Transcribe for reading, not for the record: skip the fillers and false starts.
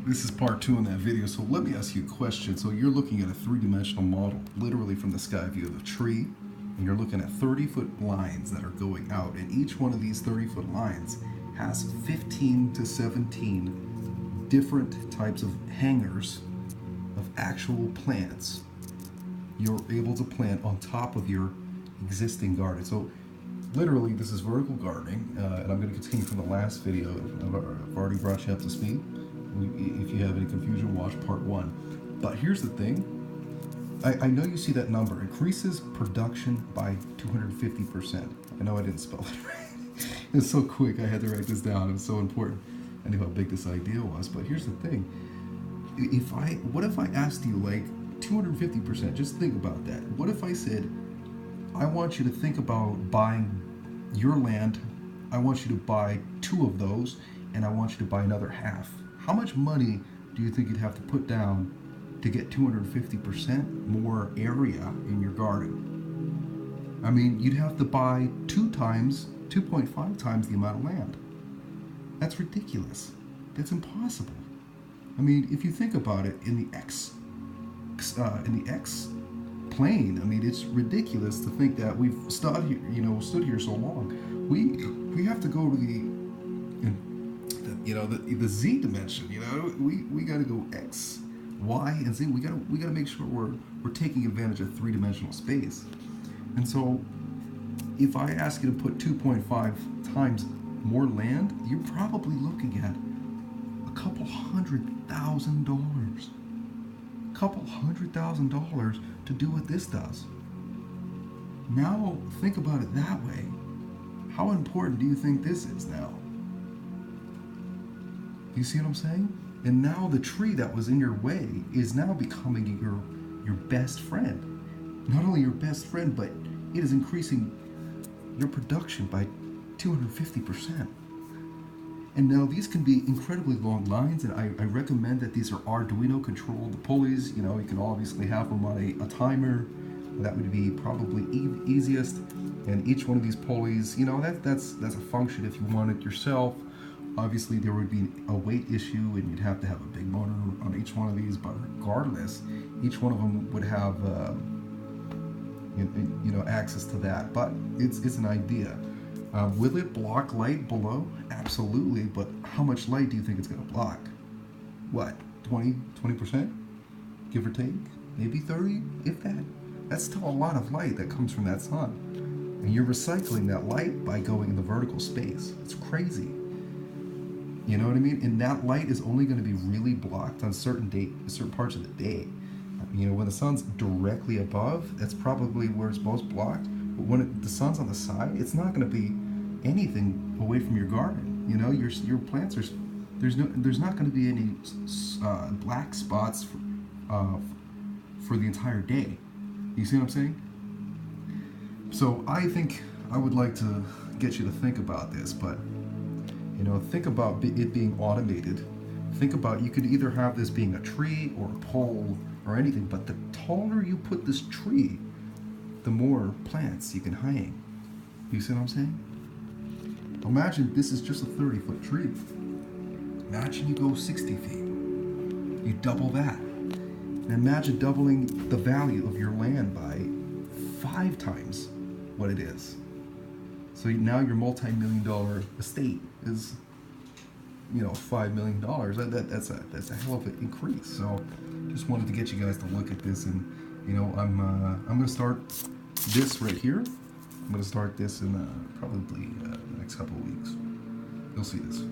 This is part 2 in that video, so let me ask you a question. So you're looking at a three-dimensional model, literally from the sky view of a tree, and you're looking at 30-foot lines that are going out, and each one of these 30-foot lines has 15 to 17 different types of hangers of actual plants you're able to plant on top of your existing garden. So literally, this is vertical gardening, and I'm going to continue from the last video. I've already brought you up to speed. If you have any confusion, watch part 1. But here's the thing. I know you see that number. Increases production by 250%. I know I didn't spell it right. It's so quick. I had to write this down. It was so important. I knew how big this idea was. But here's the thing. What if I asked you like 250%? Just think about that. What if I said, I want you to think about buying your land. I want you to buy 2 of those, and I want you to buy another half. How much money do you think you'd have to put down to get 250% more area in your garden? I mean, you'd have to buy 2.5 times the amount of land. That's ridiculous. That's impossible. I mean, if you think about it in the X plane, I mean, it's ridiculous to think that we've stood here so long. We have to go to the Z dimension. We got to go X, Y, and Z. We got to make sure we're taking advantage of 3-dimensional space. And so, if I ask you to put 2.5 times more land, you're probably looking at $200,000. $200,000 to do what this does. Now think about it that way. How important do you think this is now? You see what I'm saying? And now the tree that was in your way is now becoming your best friend. Not only your best friend, but it is increasing your production by 250%. And now these can be incredibly long lines, and I recommend that these are Arduino controlled. The pulleys, you can obviously have them on a timer. That would be probably easiest. And each one of these pulleys, that's a function if you want it yourself. Obviously, there would be a weight issue, and you'd have to have a big motor on each one of these. But regardless, each one of them would have access to that. But it's an idea. Will it block light below? Absolutely, but how much light do you think it's going to block? What, 20%? Give or take? Maybe 30, if that? That's still a lot of light that comes from that sun. And you're recycling that light by going in the vertical space. It's crazy. You know what I mean? And that light is only going to be really blocked on certain parts of the day. When the sun's directly above, that's probably where it's most blocked. But when the sun's on the side, it's not going to be anything away from your garden. Your plants there's not going to be any black spots for the entire day. You see what I'm saying? So I think I would like to get you to think about this, but think about it being automated. Think about, you could either have this being a tree or a pole or anything, but the taller you put this tree, the more plants you can hang. You see what I'm saying? Imagine this is just a 30-foot tree. Imagine you go 60 feet. You double that. And imagine doubling the value of your land by 5 times what it is. So now your multi-million-dollar estate is, $5 million. That's a hell of an increase. So just wanted to get you guys to look at this, and I'm going to start this right here. I'm going to start this in probably the next couple of weeks. You'll see this.